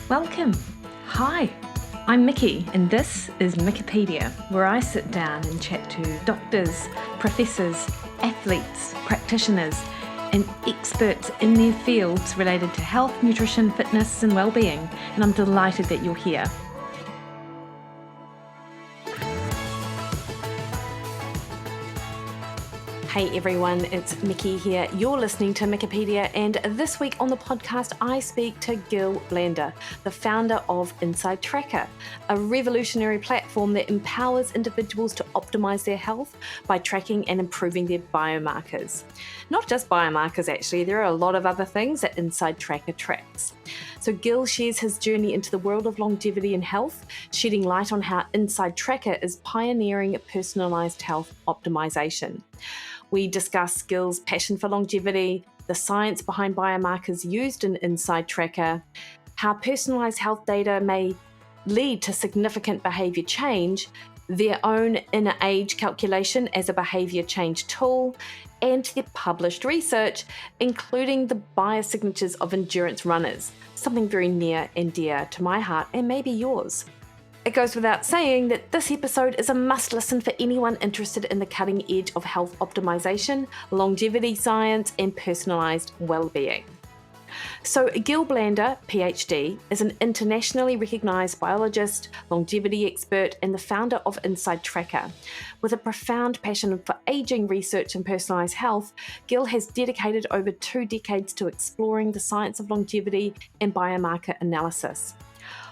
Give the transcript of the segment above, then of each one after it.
Welcome. Hi, I'm Mikki, and this is Wikipedia, where I sit down and chat to doctors, professors, athletes, practitioners, and experts in their fields related to health, nutrition, fitness, and well-being. And I'm delighted that you're here. Hey everyone, it's Mikki here. You're listening to Wikipedia, and this week on the podcast I speak to Gil Blander, the founder of InsideTracker, a revolutionary platform that empowers individuals to optimise their health by tracking and improving their biomarkers. Not just biomarkers actually, there are a lot of other things that InsideTracker tracks. So Gil shares his journey into the world of longevity and health, shedding light on how InsideTracker is pioneering personalised health optimisation. We discuss Gil's passion for longevity, the science behind biomarkers used in InsideTracker, how personalised health data may lead to significant behaviour change, their own InnerAge calculation as a behaviour change tool, and their published research, including the biosignatures of endurance runners, something very near and dear to my heart and maybe yours. It goes without saying that this episode is a must listen for anyone interested in the cutting edge of health optimization, longevity science, and personalised well-being. So Gil Blander, Ph.D, is an internationally recognised biologist, longevity expert, and the founder of InsideTracker. With a profound passion for ageing research and personalised health, Gil has dedicated over 2 decades to exploring the science of longevity and biomarker analysis.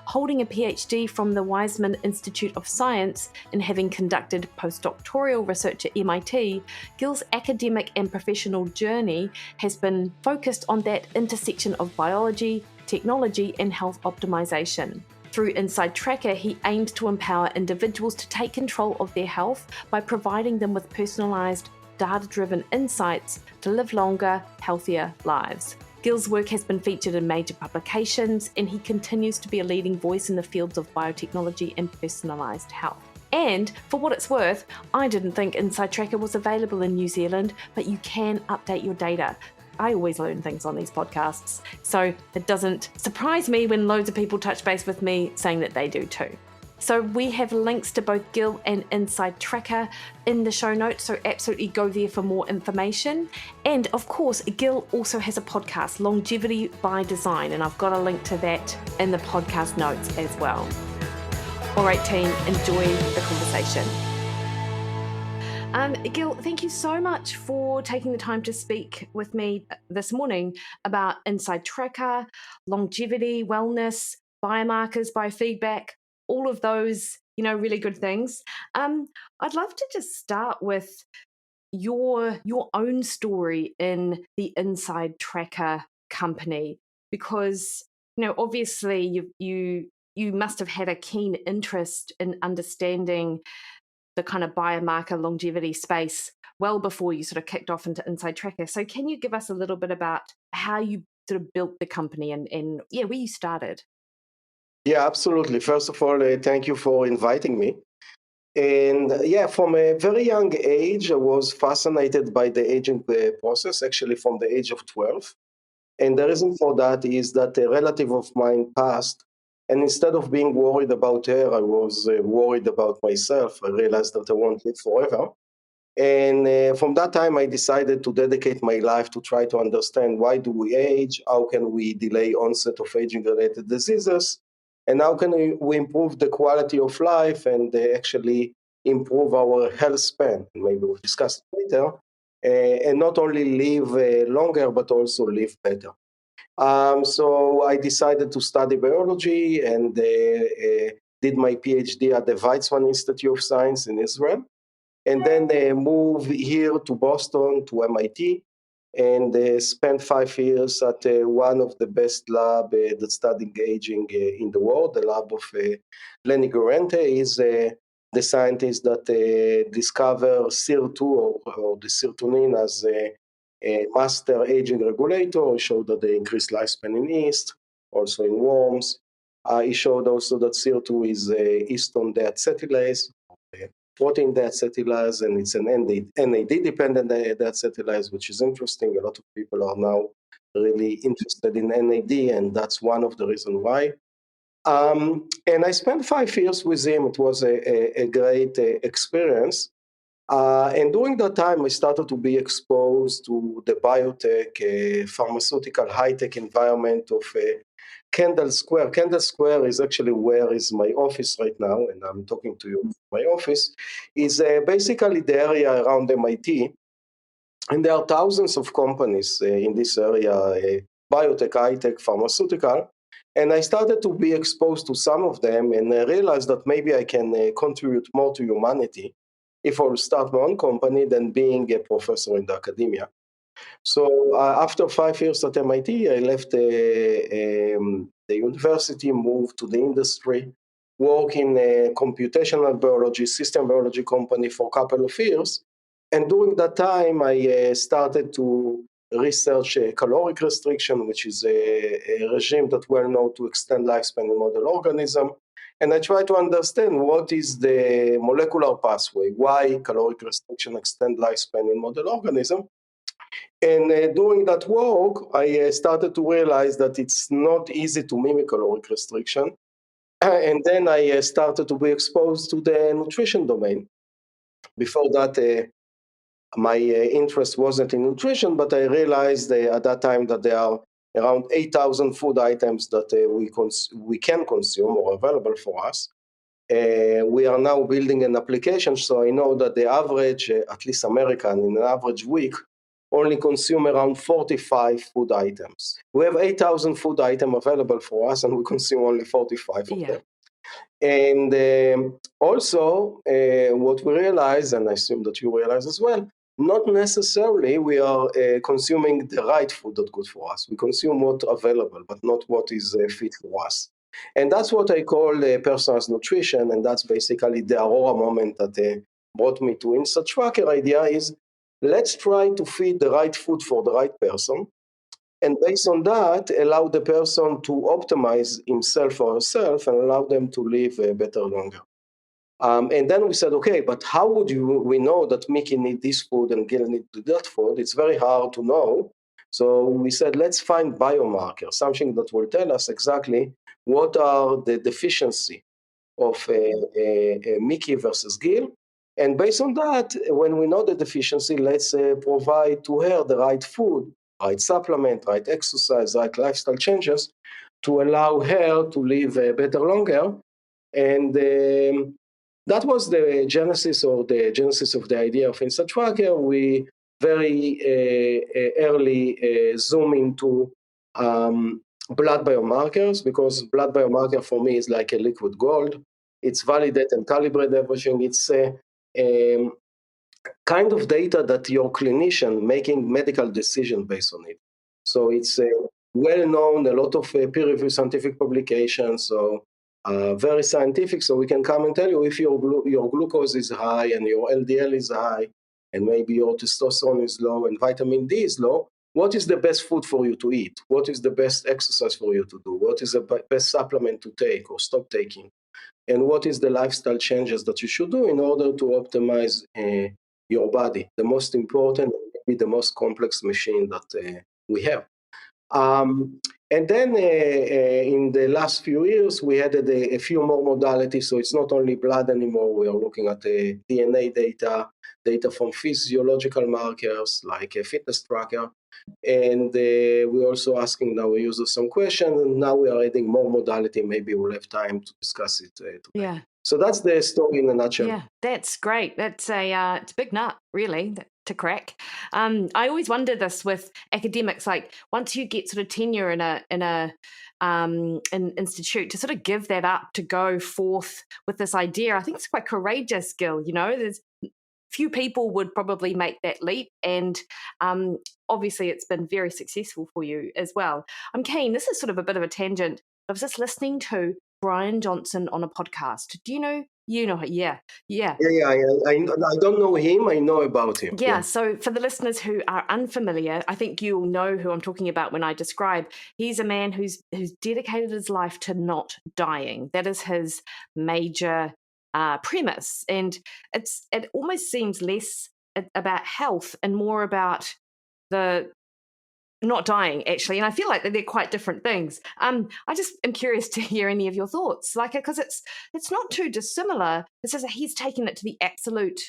Holding a Ph.D. from the Weizmann Institute of Science and having conducted postdoctoral research at MIT, Gil's academic and professional journey has been focused on that intersection of biology, technology, and health optimization. Through InsideTracker, he aims to empower individuals to take control of their health by providing them with personalized, data-driven insights to live longer, healthier lives. Gil's work has been featured in major publications, and he continues to be a leading voice in the fields of biotechnology and personalised health. And for what it's worth, I didn't think InsideTracker was available in New Zealand, but you can update your data. I always learn things on these podcasts, so it doesn't surprise me when loads of people touch base with me saying that they do too. So we have links to both Gil and InsideTracker in the show notes, so absolutely go there for more information. And of course, Gil also has a podcast, Longevity by Design, and I've got a link to that in the podcast notes as well. All right, team, enjoy the conversation. Gil, thank you so much for taking the time to speak with me this morning about InsideTracker, longevity, wellness, biomarkers, biofeedback, all of those, really good things. I'd love to just start with your own story in the InsideTracker company, because obviously you must have had a keen interest in understanding the kind of biomarker longevity space well before you sort of kicked off into InsideTracker. So can you give us a little bit about how you sort of built the company and where you started? Yeah, absolutely. First of all, thank you for inviting me. And from a very young age, I was fascinated by the aging process, actually from the age of 12. And the reason for that is that a relative of mine passed. And instead of being worried about her, I was worried about myself. I realized that I won't live forever. And from that time, I decided to dedicate my life to try to understand why do we age, how can we delay onset of aging-related diseases, and how can we improve the quality of life and actually improve our health span. Maybe we'll discuss it later, and not only live longer, but also live better. So I decided to study biology and did my PhD at the Weizmann Institute of Science in Israel. And then they moved here to Boston, to MIT, and spent 5 years at one of the best labs that studying aging in the world. The lab of Lenny Guarente is the scientist that discovered SIR2 or the serotonin as a master aging regulator. He showed that they increase lifespan in yeast, also in worms. He showed also that SIR2 is histone deacetylase, protein deacetylase, and it's an NAD-dependent deacetylase, which is interesting. A lot of people are now really interested in NAD, and that's one of the reasons why. And I spent 5 years with him. It was a great experience. And during that time, I started to be exposed to the biotech, pharmaceutical, high-tech environment of Kendall Square. Kendall Square is actually where is my office right now, and I'm talking to you from my office, is basically the area around MIT. And there are thousands of companies in this area, biotech, high-tech, pharmaceutical. And I started to be exposed to some of them and realized that maybe I can contribute more to humanity if I will start my own company than being a professor in the academia. So after 5 years at MIT, I left the university, moved to the industry, worked in a computational biology, system biology company for a couple of years. And during that time, I started to research caloric restriction, which is a regime that well known to extend lifespan in model organism. And I try to understand what is the molecular pathway, why caloric restriction extend lifespan in model organism. And doing that work, I started to realize that it's not easy to mimic caloric restriction. And then I started to be exposed to the nutrition domain. Before that, my interest wasn't in nutrition, but I realized at that time that there are around 8,000 food items that we can consume or available for us. We are now building an application, so I know that the average, at least American, in an average week, only consume around 45 food items. We have 8,000 food items available for us, and we consume only 45 of them. And also, what we realize, and I assume that you realize as well, not necessarily we are consuming the right food that's good for us. We consume what's available, but not what is fit for us. And that's what I call personalized nutrition, and that's basically the aurora moment that brought me to InsideTracker idea is, let's try to feed the right food for the right person, and based on that, allow the person to optimize himself or herself and allow them to live better longer. And then we said, okay, but how would we know that Mikki need this food and Gil need that food? It's very hard to know. So we said, let's find biomarkers, something that will tell us exactly what are the deficiency of Mikki versus Gil. And based on that, when we know the deficiency, let's provide to her the right food, right supplement, right exercise, right lifestyle changes to allow her to live better longer. And that was the genesis of the idea of InsideTracker. We very early zoom into blood biomarkers, because blood biomarker for me is like a liquid gold. It's validate and calibrate everything. It's kind of data that your clinician making medical decision based on it. So it's well known, a lot of peer-reviewed scientific publications, so very scientific. So we can come and tell you if your glucose is high and your LDL is high, and maybe your testosterone is low and vitamin D is low, what is the best food for you to eat? What is the best exercise for you to do? What is the best supplement to take or stop taking? And what is the lifestyle changes that you should do in order to optimize your body, the most important, maybe the most complex machine that we have. And then in the last few years, we added a few more modalities. So it's not only blood anymore. We are looking at DNA data from physiological markers like a fitness tracker. And we're also asking our users some questions. And now we are adding more modality. Maybe we'll have time to discuss it today. Yeah. So that's the story in a nutshell. Yeah, that's great. That's it's a big nut, really, to crack. I always wonder this with academics, like once you get sort of tenure in an institute, to sort of give that up to go forth with this idea, I think it's quite courageous, Gil. You know, there's few people would probably make that leap, and obviously it's been very successful for you as well. I'm keen. This is sort of a bit of a tangent. I was just listening to Brian Johnson on a podcast. Do you know? You know, yeah. I don't know him. I know about him. Yeah. So for the listeners who are unfamiliar, I think you'll know who I'm talking about when I describe. He's a man who's dedicated his life to not dying. That is his major premise, and it almost seems less about health and more about the not dying, actually. And I feel like they're quite different things. I just am curious to hear any of your thoughts, like, because it's not too dissimilar. It says that he's taken it to the absolute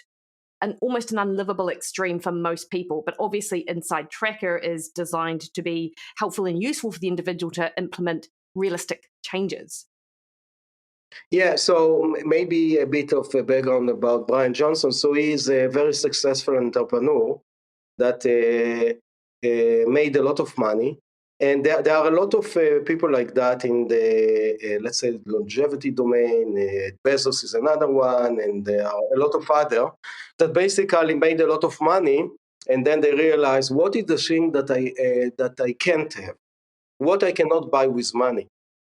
and almost an unlivable extreme for most people. But obviously, InsideTracker is designed to be helpful and useful for the individual to implement realistic changes. Yeah, so maybe a bit of a background about Brian Johnson. So he is a very successful entrepreneur that made a lot of money. And there are a lot of people like that in the, let's say, longevity domain. Bezos is another one, and there are a lot of other that basically made a lot of money, and then they realize, what is the thing that I can't have, what I cannot buy with money.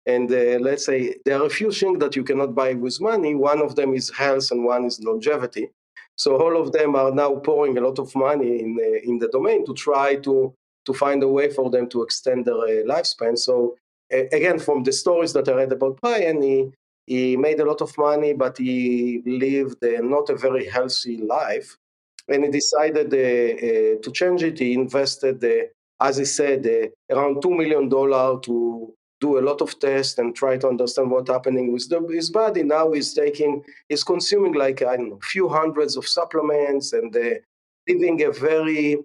And let's say there are a few things that you cannot buy with money. One of them is health, and one is longevity. So all of them are now pouring a lot of money in the domain to try to find a way for them to extend their lifespan. So again, from the stories that I read about Brian, he made a lot of money, but he lived not a very healthy life. And he decided to change it. He invested, as he said, around $2 million to do a lot of tests and try to understand what's happening with his body. Now he's consuming like, I don't know, a few hundreds of supplements and living a very,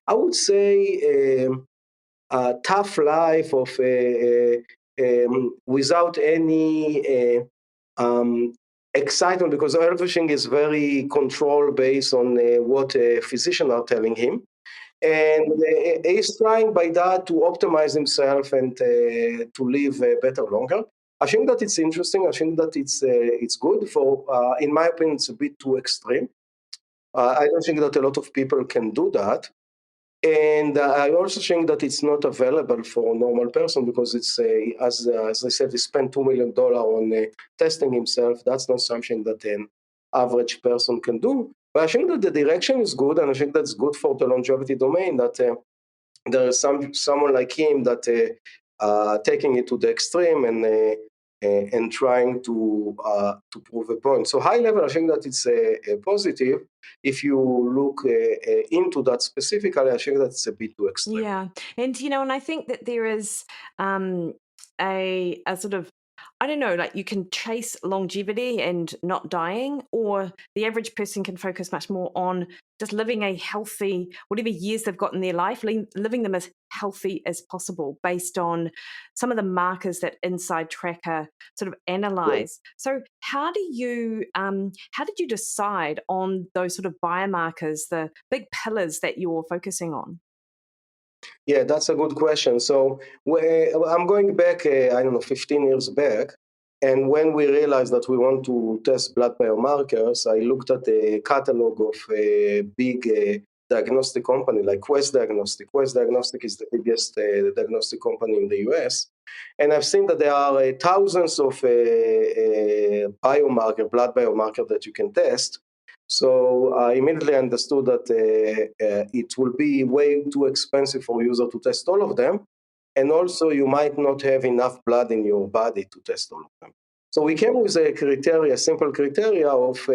I would say, tough life of without any excitement, because everything is very controlled based on what physicians are telling him. And he's trying by that to optimize himself and to live better longer. I think that it's interesting. I think that it's good. In my opinion, it's a bit too extreme. I don't think that a lot of people can do that. And I also think that it's not available for a normal person, because it's as I said, he spent $2 million on testing himself. That's not something that an average person can do. But I think that the direction is good, and I think that's good for the longevity domain, that there is someone like him that taking it to the extreme and trying to prove a point. So high level, I think that it's a positive. If you look into that specifically, I think that's a bit too extreme. Yeah. And, and I think that there is a sort of, I don't know, like you can chase longevity and not dying, or the average person can focus much more on just living a healthy, whatever years they've got in their life, living them as healthy as possible based on some of the markers that InsideTracker sort of analyze. Yeah. So how did you decide on those sort of biomarkers, the big pillars that you're focusing on? Yeah, that's a good question. So I'm going back, 15 years back. And when we realized that we want to test blood biomarkers, I looked at the catalog of a big diagnostic company like Quest Diagnostic. Quest Diagnostic is the biggest diagnostic company in the US. And I've seen that there are thousands of blood biomarker that you can test. So I immediately understood that it will be way too expensive for a user to test all of them. And also you might not have enough blood in your body to test all of them. So we came with a simple criteria of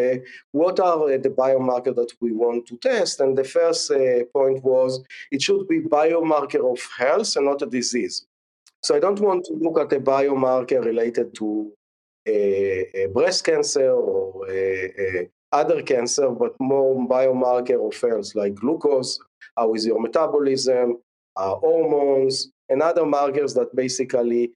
what are the biomarkers that we want to test. And the first point was it should be biomarker of health and not a disease. So I don't want to look at a biomarker related to breast cancer or other cancer, but more biomarker of health like glucose, how is your metabolism, hormones, and other markers that basically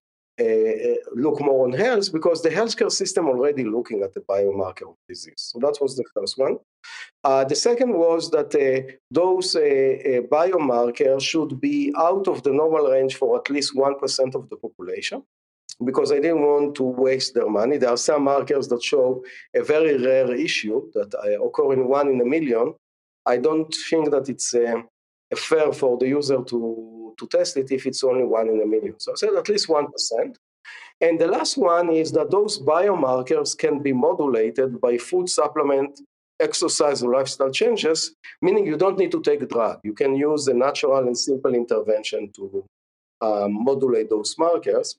look more on health, because the healthcare system already looking at the biomarker of disease. So that was the first one. The second was that those biomarkers should be out of the normal range for at least 1% of the population, because I didn't want to waste their money. There are some markers that show a very rare issue that occur in 1 in a million. I don't think that it's fair for the user to test it if it's only 1 in a million. So I said at least 1%. And the last one is that those biomarkers can be modulated by food supplement, exercise, or lifestyle changes, meaning you don't need to take a drug. You can use a natural and simple intervention to modulate those markers.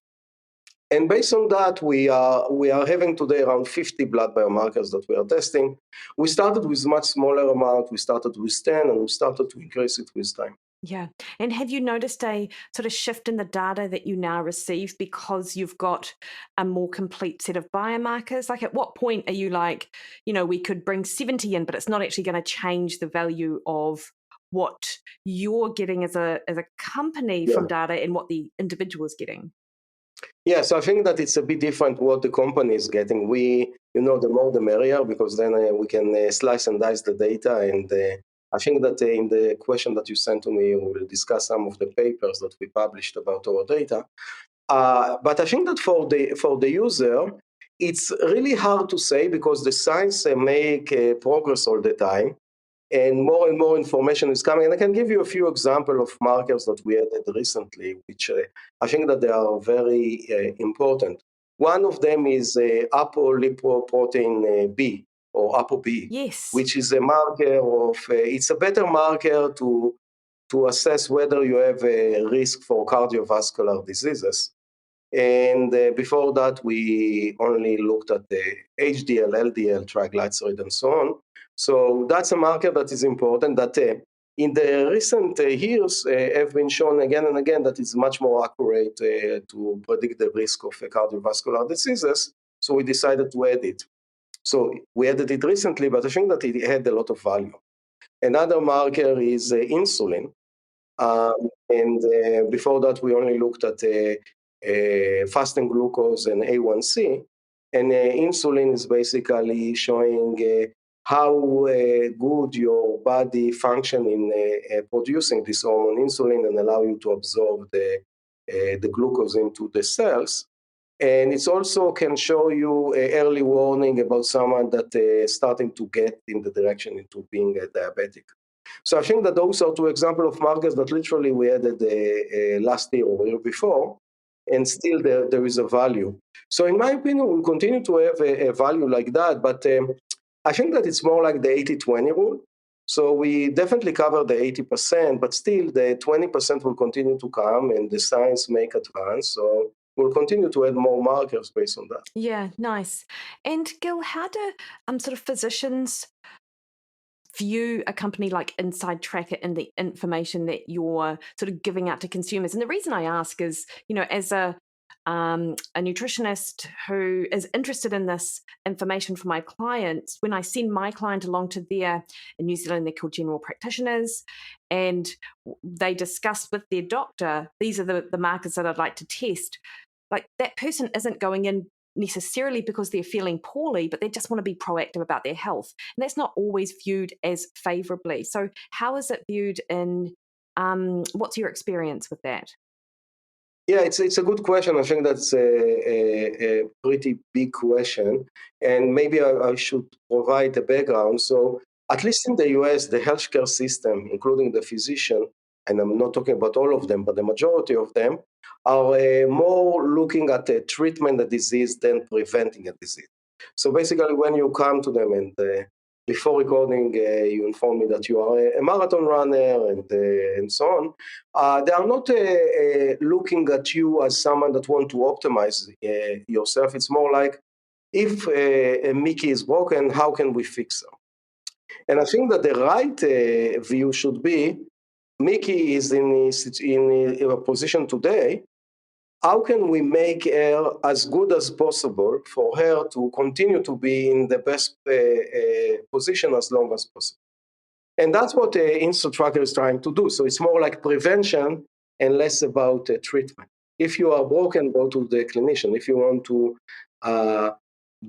And based on that, we are having today around 50 blood biomarkers that we are testing. We started with much smaller amount. We started with 10, and we started to increase it with time. Yeah. And have you noticed a sort of shift in the data that you now receive because you've got a more complete set of biomarkers? Like, at what point are you like, we could bring 70 in, but it's not actually going to change the value of what you're getting as a company from Yeah. data and what the individual is getting? Yeah, so I think that it's a bit different what the company is getting. The more the merrier, because then we can slice and dice the data. And I think that in the question that you sent to me, we will discuss some of the papers that we published about our data. But I think that for the user, it's really hard to say because the science make progress all the time and more information is coming. And I can give you a few examples of markers that we added recently, which I think that they are very important. One of them is apolipoprotein B or ApoB, Yes. which is a marker of, it's a better marker to assess whether you have a risk for cardiovascular diseases. And before that, we only looked at the HDL, LDL, triglyceride, and so on. So that's a marker that is important that in the recent years have been shown again and again that it's much more accurate to predict the risk of cardiovascular diseases. So we decided to add it. So we added it recently, but I think that it had a lot of value. Another marker is insulin. And before that, we only looked at fasting glucose and A1C. And insulin is basically showing how good your body function in producing this hormone insulin and allow you to absorb the glucose into the cells. And it also can show you early warning about someone that starting to get in the direction into being diabetic. So I think that those are two examples of markers that literally we added last year or year before, and still there is a value. So in my opinion, we'll continue to have a value like that, but I think that it's more like the 80-20 rule. So we definitely cover the 80%, but still the 20% will continue to come and the science make advance. So we'll continue to add more markers based on that. Yeah, nice. And Gil, how do sort of physicians view a company like InsideTracker and the information that you're sort of giving out to consumers? And the reason I ask is, as a nutritionist who is interested in this information for my clients, when I send my client along to in New Zealand, they're called general practitioners, and they discuss with their doctor, these are the markers that I'd like to test. Like, that person isn't going in necessarily because they're feeling poorly, but they just want to be proactive about their health. And that's not always viewed as favorably. So how is it viewed what's your experience with that? Yeah, it's a good question. I think that's a pretty big question, and maybe I should provide a background. So, at least in the US, the healthcare system, including the physician, and I'm not talking about all of them, but the majority of them, are more looking at treatment the disease than preventing a disease. So basically, when you come to them and before recording, you inform me that you are a marathon runner and so on. They are not looking at you as someone that want to optimize yourself. It's more like, if Mikki is broken, how can we fix her? And I think that the right view should be, Mikki is in a position today. How can we make her as good as possible for her to continue to be in the best position as long as possible? And that's what InsideTracker is trying to do. So it's more like prevention and less about treatment. If you are broken, go to the clinician. If you want to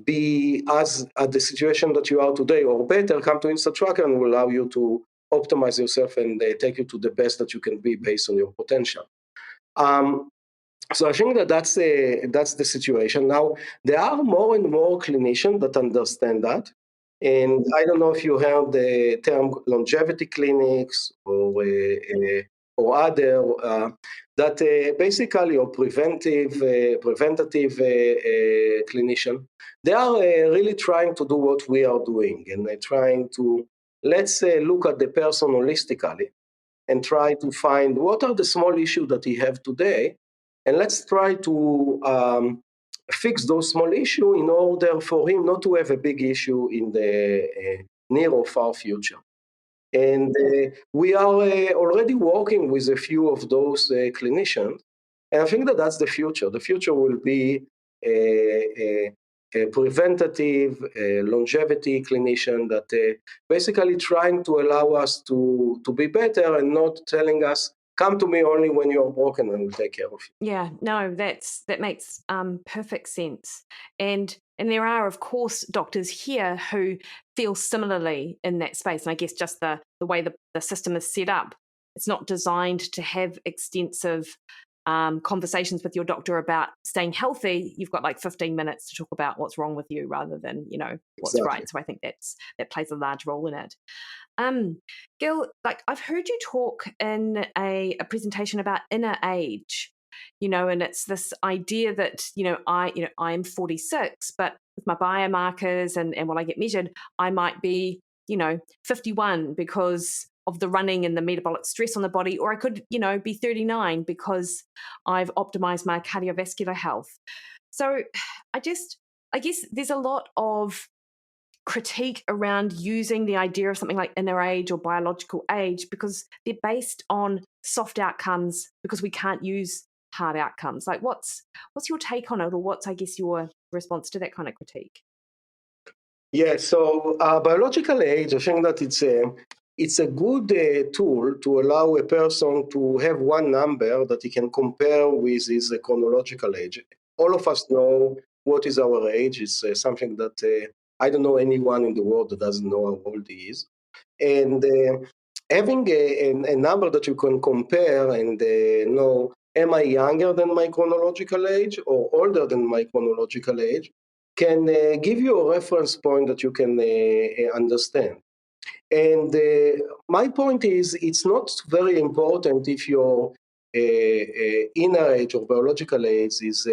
be as at the situation that you are today or better, come to InsideTracker and will allow you to optimize yourself and take you to the best that you can be based on your potential. So I think that that's the situation. Now, there are more and more clinicians that understand that. And I don't know if you heard the term longevity clinics or other that basically, or preventative clinician. They are really trying to do what we are doing, and they're trying to, let's look at the person holistically and try to find what are the small issues that he have today, and let's try to fix those small issues in order for him not to have a big issue in the near or far future. And we are already working with a few of those clinicians. And I think that that's the future. The future will be a preventative, longevity clinician that basically trying to allow us to be better and not telling us, come to me only when you're broken and we'll take care of you. Yeah, no, that makes perfect sense. And there are, of course, doctors here who feel similarly in that space. And I guess just the way the system is set up, it's not designed to have extensive conversations with your doctor about staying healthy. You've got like 15 minutes to talk about what's wrong with you rather than, what's Exactly. right. So I think that plays a large role in it. Gil, like I've heard you talk in a presentation about InnerAge, and it's this idea that, I'm 46, but with my biomarkers and what I get measured, I might be, 51 because of the running and the metabolic stress on the body, or I could, be 39 because I've optimized my cardiovascular health. So I guess there's a lot of critique around using the idea of something like InnerAge or biological age because they're based on soft outcomes because we can't use hard outcomes. Like what's your take on it, or what's, I guess, your response to that kind of critique? Yeah, so biological age, I think that it's a good tool to allow a person to have one number that he can compare with his chronological age. All of us know what is our age. It's something that I don't know anyone in the world that doesn't know how old he is. And having a number that you can compare and know, am I younger than my chronological age or older than my chronological age, can give you a reference point that you can understand. And my point is, it's not very important if your inner age or biological age is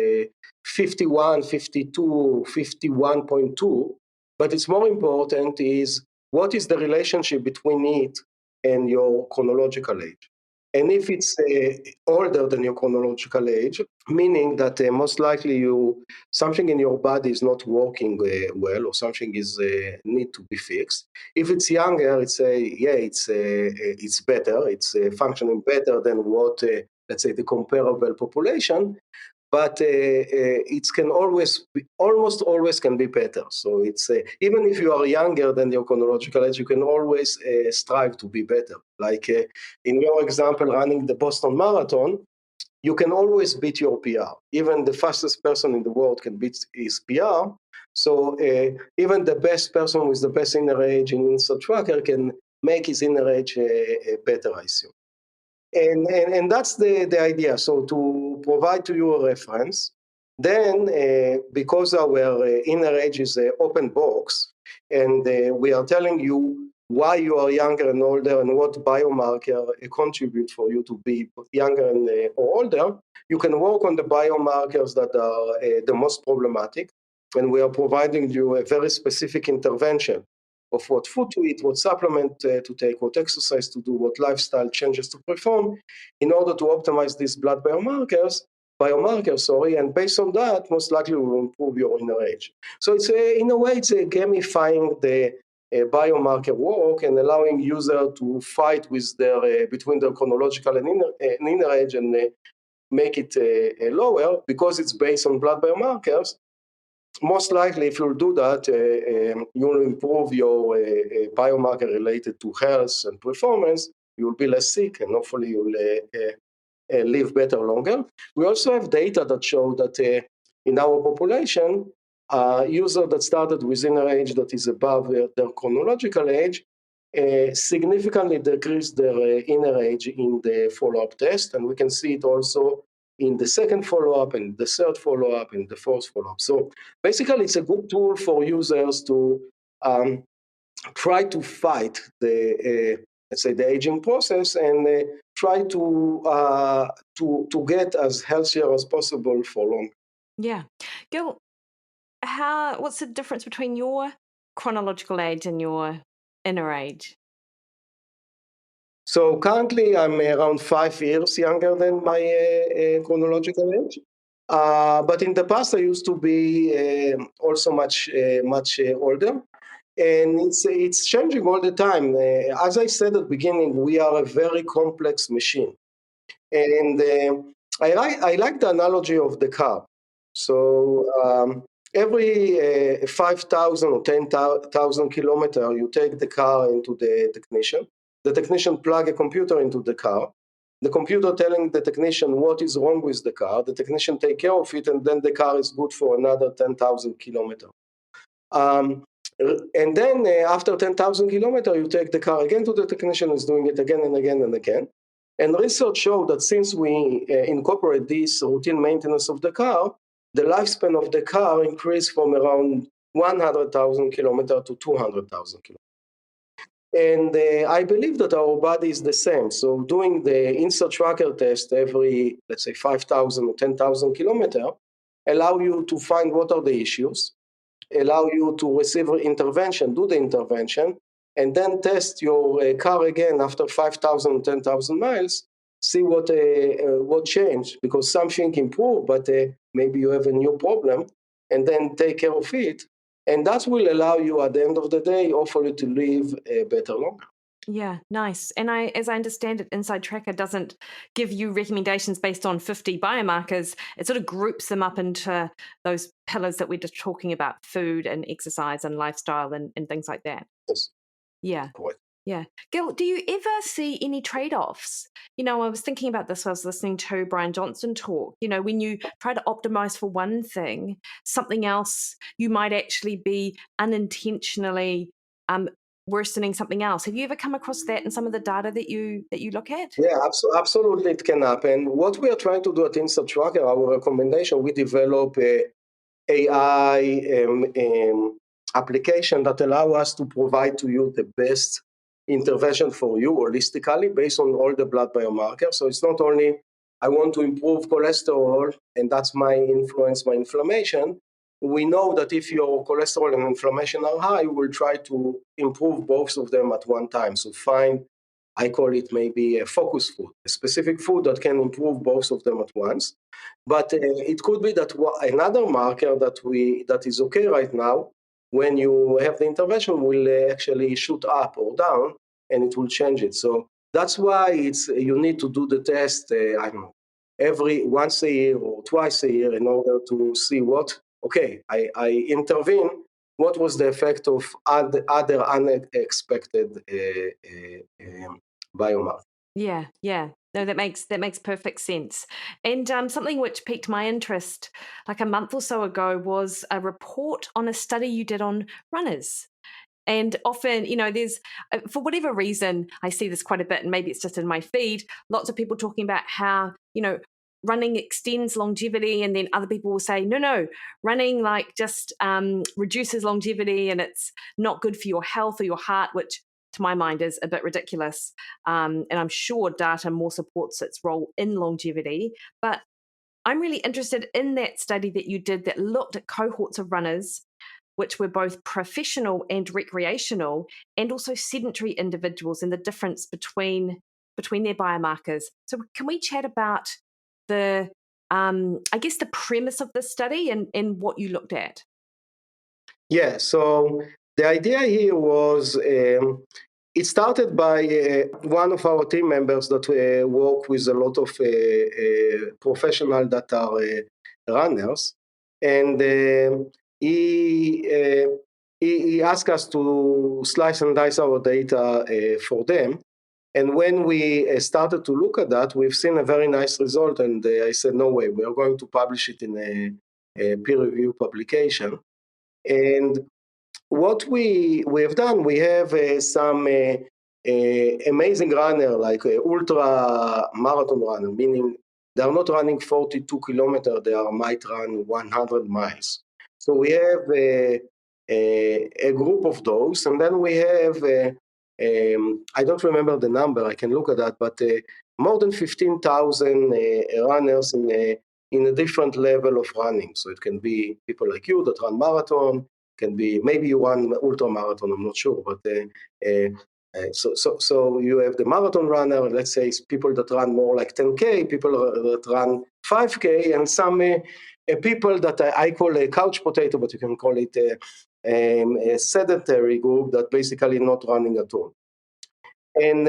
51, 52, 51.2, but it's more important is what is the relationship between it and your chronological age. And if it's older than your chronological age, meaning that most likely something in your body is not working well, or something is need to be fixed. If it's younger, it's it's better. It's functioning better than what let's say the comparable population. But it can almost always can be better. So it's even if you are younger than your chronological age, you can always strive to be better. Like in your example, running the Boston Marathon, you can always beat your PR. Even the fastest person in the world can beat his PR. So even the best person with the best InnerAge in InsideTracker can make his InnerAge better, I assume. And that's the idea. So to provide to you a reference, then because our InnerAge is an open box, and we are telling you why you are younger and older and what biomarker contribute for you to be younger and or older, you can work on the biomarkers that are the most problematic. And we are providing you a very specific intervention of what food to eat, what supplement to take, what exercise to do, what lifestyle changes to perform in order to optimize these blood biomarkers, and based on that, most likely will improve your InnerAge. So it's in a way, it's gamifying the biomarker work and allowing user to fight with their between their chronological and InnerAge and make it lower because it's based on blood biomarkers. Most likely, if you'll do that, you'll improve your biomarker related to health and performance. You'll be less sick, and hopefully you'll live better longer. We also have data that show that in our population, user that started with InnerAge that is above their chronological age significantly decreased their InnerAge in the follow-up test, and we can see it also in the second follow-up and the third follow-up and the fourth follow-up. So basically, it's a good tool for users to try to fight the let's say the aging process and try to get as healthier as possible for long. Yeah, Gil, what's the difference between your chronological age and your InnerAge? So currently, I'm around 5 years younger than my chronological age. But in the past, I used to be also much older. And it's changing all the time. As I said at the beginning, we are a very complex machine. And I like the analogy of the car. So every 5,000 or 10,000 kilometers, you take the car into the technician. The technician plug a computer into the car. The computer telling the technician what is wrong with the car. The technician take care of it, and then the car is good for another 10,000 kilometers. And then after 10,000 kilometers, you take the car again to the technician, is doing it again and again and again. And research showed that since we incorporate this routine maintenance of the car, the lifespan of the car increased from around 100,000 kilometers to 200,000 kilometers. And I believe that our body is the same. So doing the InsideTracker test every, let's say, 5,000 or 10,000 kilometers allow you to find what are the issues, allow you to receive intervention, do the intervention, and then test your car again after 5,000, 10,000 miles, see what changed, because something improved, but maybe you have a new problem, and then take care of it. And that will allow you at the end of the day, hopefully, to live better longer. Yeah, nice. And as I understand it, InsideTracker doesn't give you recommendations based on 50 biomarkers. It sort of groups them up into those pillars that we're just talking about, food and exercise and lifestyle and things like that. Yes. Yeah. Correct. Yeah. Gil, do you ever see any trade-offs? I was thinking about this while I was listening to Brian Johnson talk. When you try to optimize for one thing, something else, you might actually be unintentionally worsening something else. Have you ever come across that in some of the data that you look at? Yeah, absolutely, it can happen. What we are trying to do at InsideTracker, our recommendation, we develop a AI application that allow us to provide to you the best intervention for you holistically based on all the blood biomarkers. So it's not only I want to improve cholesterol and that's my influence, my inflammation. We know that if your cholesterol and inflammation are high, we'll try to improve both of them at one time. So find, I call it maybe a focus food, a specific food that can improve both of them at once. But it could be that another marker that is okay right now, when you have the intervention, will actually shoot up or down, and it will change it. So that's why you need to do the test. I don't know, every once a year or twice a year in order to see I intervene. What was the effect of other unexpected biomarker? Yeah. No, that makes perfect sense. And something which piqued my interest like a month or so ago was a report on a study you did on runners. And often, there's, for whatever reason, I see this quite a bit, and maybe it's just in my feed, lots of people talking about how, running extends longevity, and then other people will say, no, running just reduces longevity and it's not good for your health or your heart, which to my mind is a bit ridiculous. And I'm sure data more supports its role in longevity. But I'm really interested in that study that you did that looked at cohorts of runners, which were both professional and recreational, and also sedentary individuals, and the difference between their biomarkers. So can we chat about the premise of this study and what you looked at? Yeah, so the idea here was it started by one of our team members that work with a lot of professionals that are runners, and he asked us to slice and dice our data for them. And when we started to look at that, we've seen a very nice result. And I said, no way, we are going to publish it in a peer-reviewed publication. And what we have done, we have some amazing runner, like ultra marathon runner, meaning they are not running 42 kilometers, they might run 100 miles. So we have a group of those, and then we have, I don't remember the number, I can look at that, but more than 15,000 runners in a different level of running. So it can be people like you that run marathon, can be maybe you run ultra marathon, I'm not sure, but so you have the marathon runner, let's say it's people that run more like 10K, people that run 5K, and some people that I call a couch potato, but you can call it a sedentary group that basically not running at all. And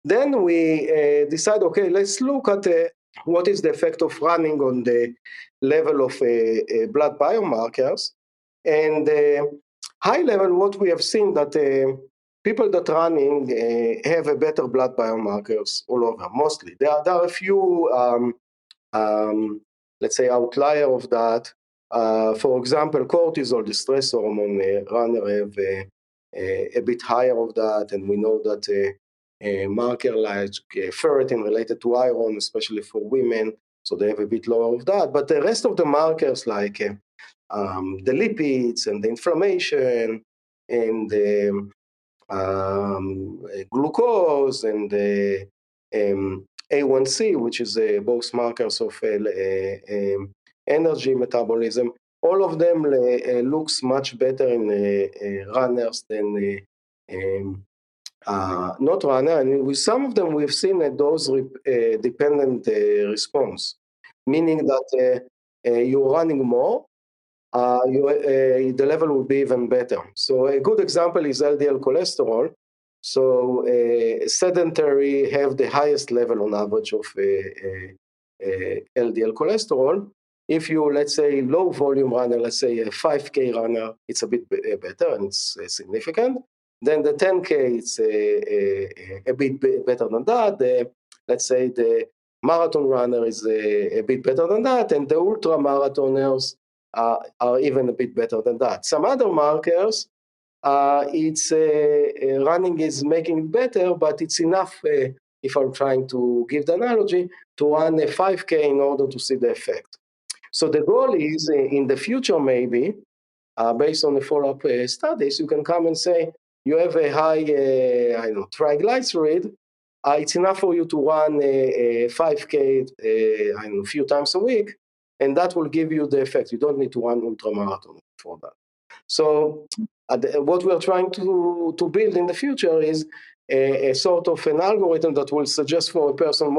then we decide, okay, let's look at what is the effect of running on the level of blood biomarkers. And high level, what we have seen that people that running have a better blood biomarkers all over, mostly. There are a few, let's say, outlier of that. For example, cortisol, the stress hormone, runner have a bit higher of that, and we know that a marker like ferritin related to iron, especially for women, so they have a bit lower of that. But the rest of the markers like the lipids and the inflammation and the glucose and the A1C, which is both markers of energy metabolism, all of them looks much better in runners than not runner. And with some of them, we've seen a dose-dependent response, meaning that you're running more, the level will be even better. So a good example is LDL cholesterol. So sedentary have the highest level on average of LDL cholesterol. If you, let's say, low volume runner, let's say a 5K runner, it's a bit better and it's significant. Then the 10K, it's a bit better than that. Let's say the marathon runner is a bit better than that, and the ultra marathoners are even a bit better than that. Some other markers, it's running is making it better, but it's enough, if I'm trying to give the analogy, to run a 5K in order to see the effect. So the goal is in the future, maybe, based on the follow-up studies, you can come and say, you have a high triglyceride, it's enough for you to run a 5K a few times a week, and that will give you the effect. You don't need to run ultramarathon for that. So what we're trying to build in the future is a sort of an algorithm that will suggest for a person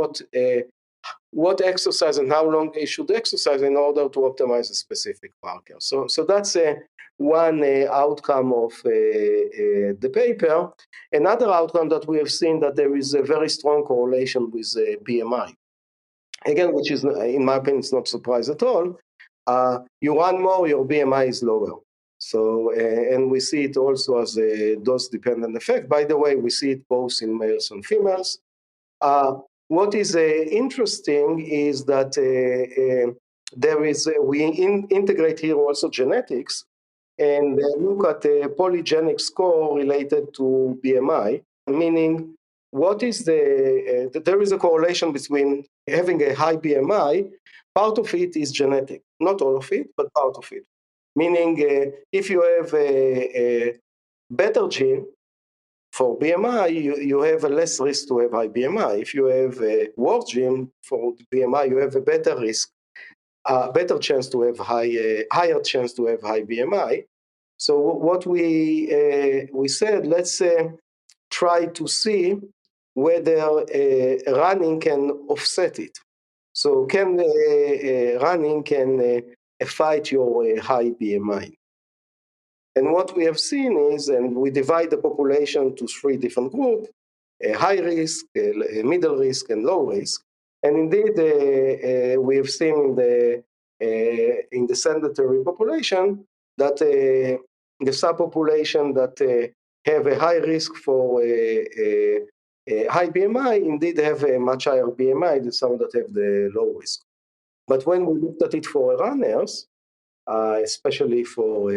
what exercise and how long he should exercise in order to optimize a specific marker. So that's one outcome of the paper. Another outcome that we have seen that there is a very strong correlation with BMI. Again, which is, in my opinion, it's not a surprise at all. You run more, your BMI is lower. So, and we see it also as a dose-dependent effect. By the way, we see it both in males and females. What is interesting is that there is, we integrate here also genetics and look at a polygenic score related to BMI, meaning what is there is a correlation between having a high BMI, part of it is genetic, not all of it, but part of it. Meaning if you have a better gene for BMI, you have a less risk to have high BMI. If you have a worse gene for BMI, you have a better risk, better chance to have higher chance to have high BMI. So what we said, let's try to see whether running can offset it. So can running can fight your high BMI? And what we have seen is, and we divide the population to 3 different groups, high risk, middle risk, and low risk. And indeed, we have seen in the sedentary population that the subpopulation that have a high risk for high BMI indeed have a much higher BMI than some that have the low risk. But when we looked at it for runners, especially for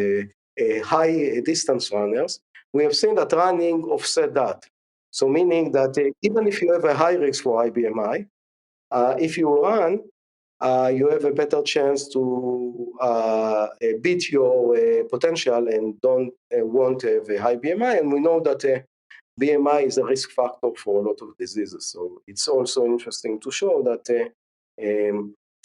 high distance runners, we have seen that running offset that. So meaning that even if you have a high risk for high BMI, if you run, you have a better chance to beat your potential and don't want to have a high BMI. And we know that BMI is a risk factor for a lot of diseases. So it's also interesting to show that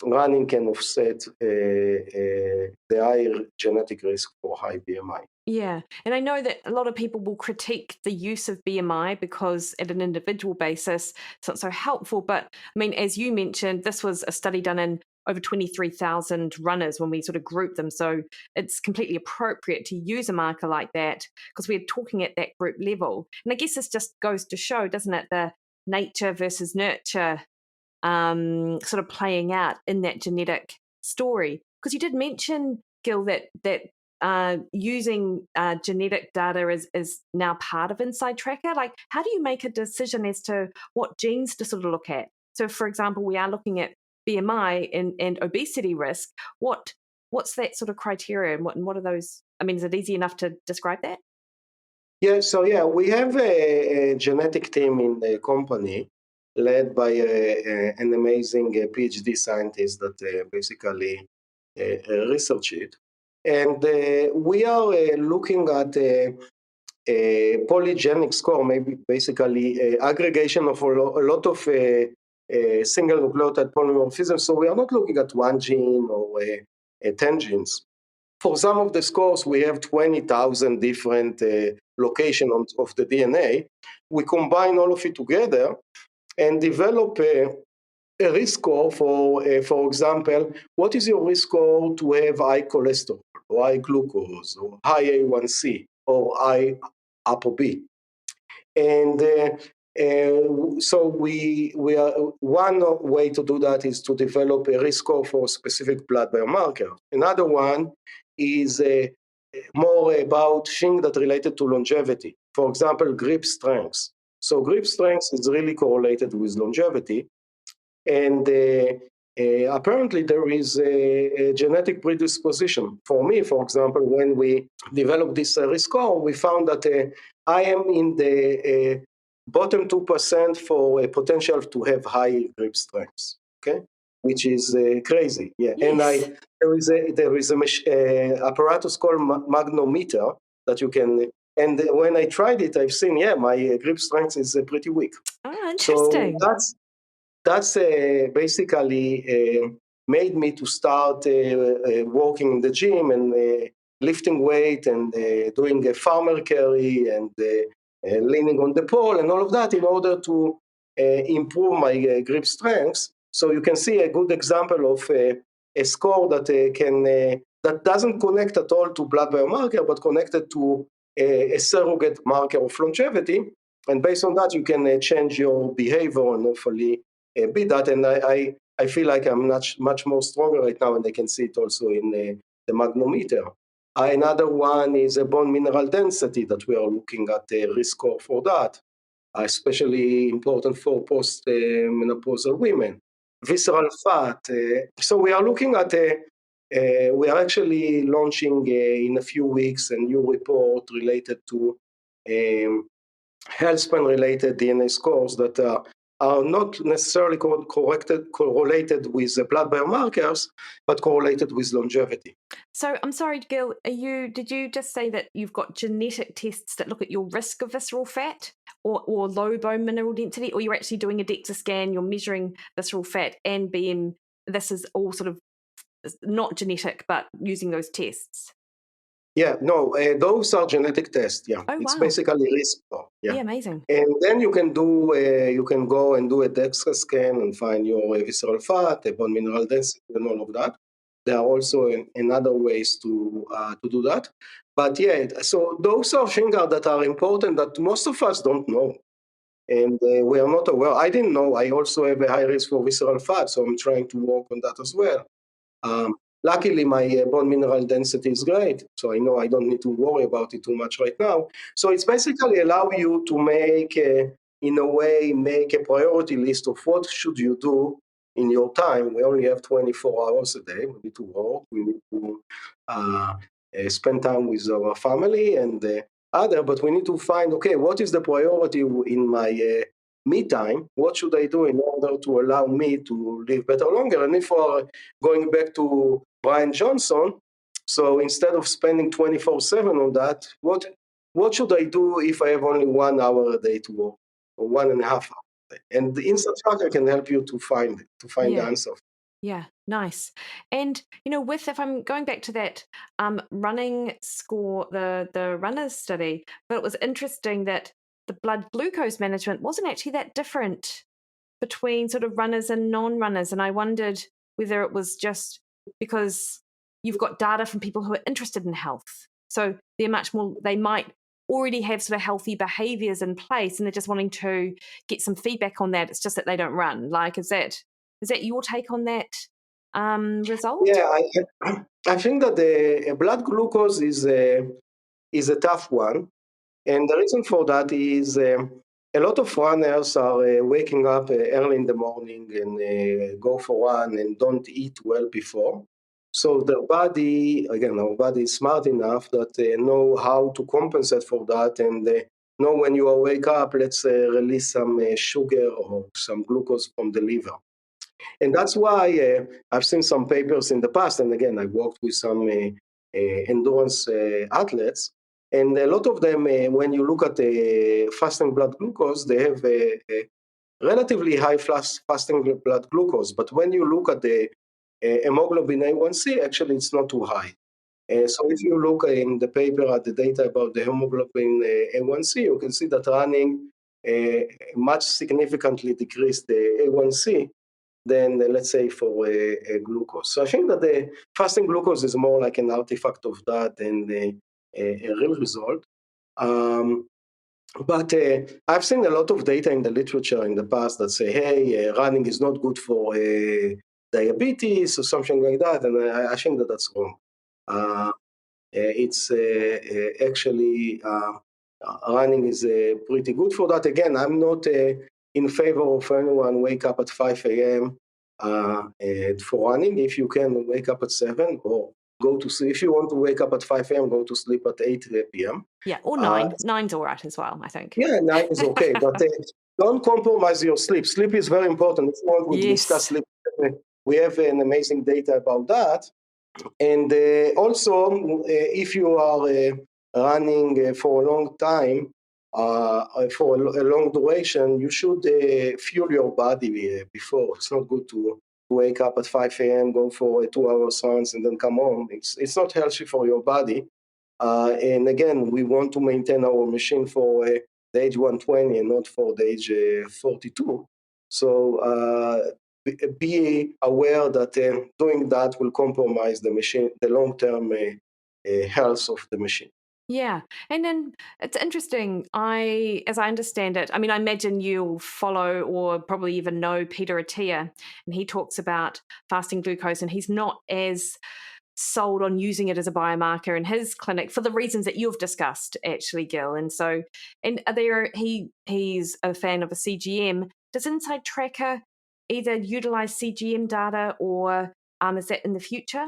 running can offset the higher genetic risk for high BMI. Yeah, and I know that a lot of people will critique the use of BMI because at an individual basis, it's not so helpful. But I mean, as you mentioned, this was a study done in over 23,000 runners when we sort of group them. So it's completely appropriate to use a marker like that because we're talking at that group level. And I guess this just goes to show, doesn't it, the nature versus nurture sort of playing out in that genetic story. Because you did mention, Gil, that using genetic data is now part of InsideTracker. Like, how do you make a decision as to what genes to sort of look at? So, for example, we are looking at BMI and obesity risk. What's that sort of criteria, and what are those? I mean, is it easy enough to describe that? Yeah, so we have a genetic team in the company led by an amazing Ph.D. scientist that basically research it. And we are looking at a polygenic score, maybe basically aggregation of a lot of single nucleotide polymorphism. So we are not looking at one gene or 10 genes. For some of the scores, we have 20,000 different locations of the DNA. We combine all of it together and develop a risk score for example, what is your risk score to have high cholesterol, or high glucose, or high A1C, or high ApoB? And so we are one way to do that is to develop a risk score for specific blood biomarker. Another one is more about things that related to longevity. For example, grip strength. So grip strength is really correlated with longevity, and apparently there is a genetic predisposition. For me, for example, when we developed this risk score, we found that I am in the bottom 2% for a potential to have high grip strength, okay? Which is crazy, yeah. Yes. And there is a apparatus called magnometer that you can, and when I tried it, I've seen, my grip strength is pretty weak. Oh, So interesting. that's basically made me to start working in the gym and lifting weight and doing a farmer carry and leaning on the pole and all of that in order to improve my grip strength. So you can see a good example of a score that that doesn't connect at all to blood biomarker, but connected to a surrogate marker of longevity. And based on that, you can change your behavior and hopefully beat that. And I feel like I'm much more stronger right now, and I can see it also in the magnometer. Another one is a bone mineral density that we are looking at a risk score for that, especially important for post-menopausal women. Visceral fat. So we are looking at we are actually launching in a few weeks a new report related to health span related DNA scores that are not necessarily correlated with the blood biomarkers, but correlated with longevity. So I'm sorry, Gil, did you just say that you've got genetic tests that look at your risk of visceral fat or low bone mineral density, or you're actually doing a DEXA scan, you're measuring visceral fat and BM, this is all sort of not genetic, but using those tests? Yeah, no, those are genetic tests. Yeah, Oh, it's wow. basically risk score. Yeah, Yeah, amazing. and then you can go and do a DEXA scan and find your visceral fat, bone mineral density, and all of that. There are also another ways to do that. But yeah, so those are things that are important that most of us don't know, and we are not aware. I didn't know. I also have a high risk for visceral fat, so I'm trying to work on that as well. Um, Luckily, my bone mineral density is great, so I know I don't need to worry about it too much right now. So it's basically allow you to make a priority list of what should you do in your time. We only have 24 hours a day. We need to work. We need to spend time with our family and but we need to find, okay, what is the priority in my me time? What should I do in order to allow me to live better longer? And if we're going back to Brian Johnson, so instead of spending 24/7 on that, what should I do if I have only 1 hour a day to work, or 1.5 hours a day? And the InsideTracker can help you to find the answer. Yeah, nice. And if I'm going back to that running score, the runners study, but it was interesting that the blood glucose management wasn't actually that different between sort of runners and non-runners. And I wondered, whether it was just because you've got data from people who are interested in health. So they're much more, they might already have sort of healthy behaviours in place and they're just wanting to get some feedback on that. It's just that they don't run. Like, is that your take on that result? Yeah, I think that the blood glucose is a tough one. And the reason for that is a lot of runners are waking up early in the morning and go for run and don't eat well before. So their body, again, our body is smart enough that they know how to compensate for that and know when you wake up, let's release some sugar or some glucose from the liver. And that's why I've seen some papers in the past, and again, I worked with some endurance athletes, and a lot of them, when you look at the fasting blood glucose, they have a relatively high fasting blood glucose. But when you look at the hemoglobin A1C, actually it's not too high. So if you look in the paper at the data about the hemoglobin A1C, you can see that running much significantly decreased the A1C than, let's say, for glucose. So I think that the fasting glucose is more like an artifact of that than a real result. But I've seen a lot of data in the literature in the past that say, hey, running is not good for diabetes or something like that, and I think that that's wrong. It's actually running is pretty good for that. Again, I'm not in favor of anyone wake up at 5 a.m. For running. If you can wake up at 7 or go to sleep. If you want to wake up at 5 a.m., go to sleep at 8 p.m. Yeah, or 9. 9's all right as well, I think. Yeah, 9 is okay, but don't compromise your sleep. Sleep is very important. If you want to discuss sleep, we have an amazing data about that. And also, if you are running for a long time, for a long duration, you should fuel your body before. It's not good to wake up at 5 a.m., go for 2 hours runs, and then come home. It's not healthy for your body. And again, we want to maintain our machine for the age 120 and not for the age 42. So be aware that doing that will compromise the machine, the long-term health of the machine. Yeah, and then it's interesting. As I understand it, I mean, I imagine you'll follow or probably even know Peter Attia, and he talks about fasting glucose, and he's not as sold on using it as a biomarker in his clinic for the reasons that you've discussed, actually, Gil. And so, and he's a fan of a CGM. Does InsideTracker either utilize CGM data, or is that in the future?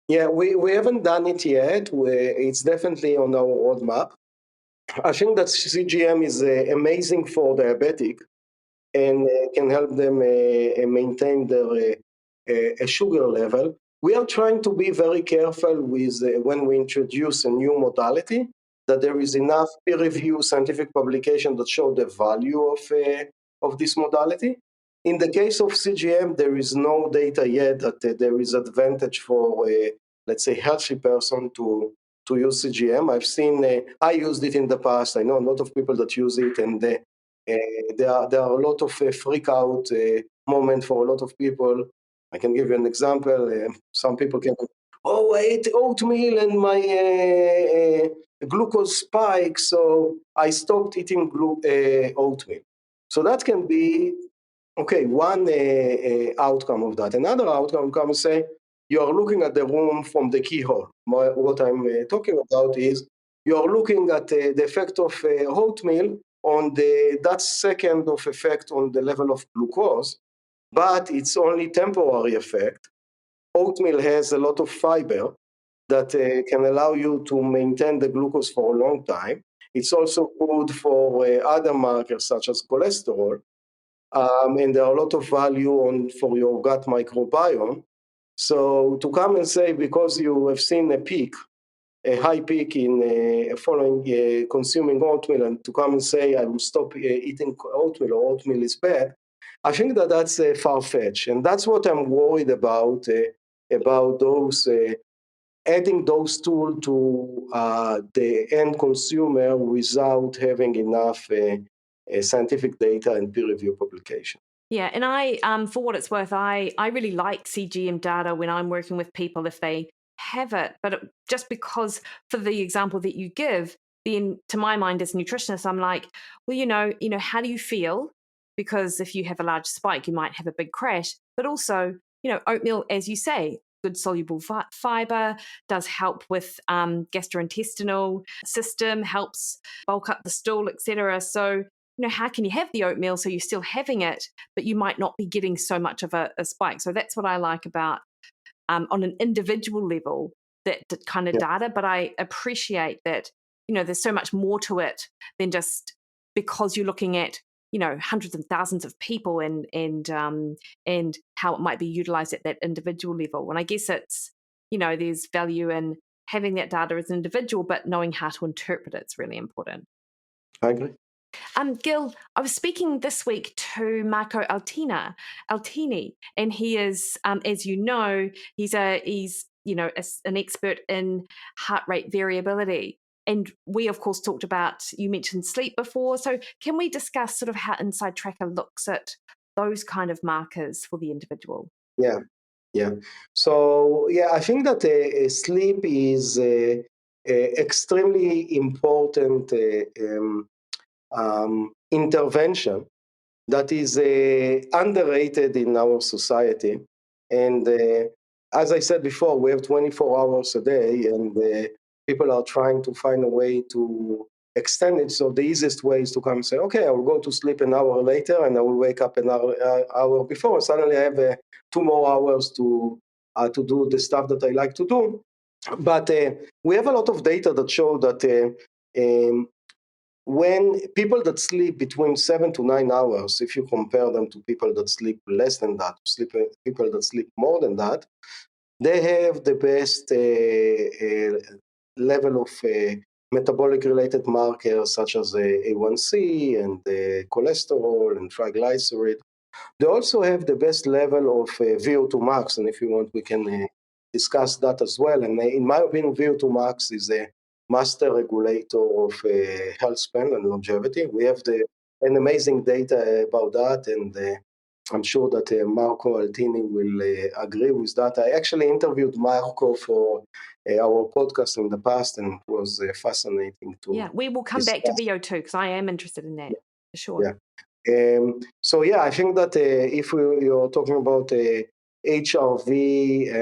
Yeah, we haven't done it yet. It's definitely on our roadmap. I think that CGM is amazing for diabetic and can help them maintain their sugar level. We are trying to be very careful with when we introduce a new modality, that there is enough peer-reviewed scientific publication that show the value of this modality. In the case of CGM, there is no data yet that there is advantage for, let's say, healthy person to use CGM. I've seen, I used it in the past. I know a lot of people that use it, and there are a lot of freak out moment for a lot of people. I can give you an example. Some people can go, oh, I ate oatmeal and my glucose spiked, so I stopped eating oatmeal. So that can be, okay, one outcome of that. Another outcome can say, you are looking at the room from the keyhole. What I'm talking about is, you are looking at the effect of oatmeal on that second of effect on the level of glucose, but it's only temporary effect. Oatmeal has a lot of fiber that can allow you to maintain the glucose for a long time. It's also good for other markers such as cholesterol, and there are a lot of value for your gut microbiome. So to come and say, because you have seen a high peak in following consuming oatmeal, and to come and say I will stop eating oatmeal, or oatmeal is bad, I think that that's far-fetched, and that's what I'm worried about those adding those tools to the end consumer without having enough scientific data and peer review publication. Yeah, and I, for what it's worth, I really like CGM data when I'm working with people if they have it. But just because, for the example that you give, then to my mind as a nutritionist, I'm like, well, how do you feel? Because if you have a large spike, you might have a big crash. But also, oatmeal, as you say, good soluble fiber, does help with gastrointestinal system, helps bulk up the stool, etc. So how can you have the oatmeal so you're still having it, but you might not be getting so much of a spike? So that's what I like about on an individual level, that kind of Yeah. data. But I appreciate that, there's so much more to it than just because you're looking at, hundreds and thousands of people and how it might be utilized at that individual level. And I guess it's, there's value in having that data as an individual, but knowing how to interpret it's really important. I agree. Gil, I was speaking this week to Marco Altini, and he is, as you know, he's an expert in heart rate variability. And we, of course, talked about, you mentioned sleep before. So can we discuss sort of how InsideTracker looks at those kind of markers for the individual? Yeah. Yeah. So, yeah, I think that sleep is extremely important intervention that is underrated in our society. And as I said before, we have 24 hours a day, and people are trying to find a way to extend it. So the easiest way is to come and say, okay, I will go to sleep an hour later, and I will wake up an hour before. And suddenly I have 2 more hours to do the stuff that I like to do. But we have a lot of data that show that when people that sleep between 7 to 9 hours, if you compare them to people that sleep less than that, people that sleep more than that, they have the best level of metabolic related markers such as A1C and cholesterol and triglyceride. They also have the best level of VO2 max, and if you want, we can discuss that as well. And in my opinion, VO2 max is a master regulator of health span and longevity. We have an amazing data about that, and I'm sure that Marco Altini will agree with that. I actually interviewed Marco for our podcast in the past, and it was fascinating to. Yeah, we will come back to VO2 because I am interested in that, for sure. Yeah. So yeah, I think that if you're talking about HRV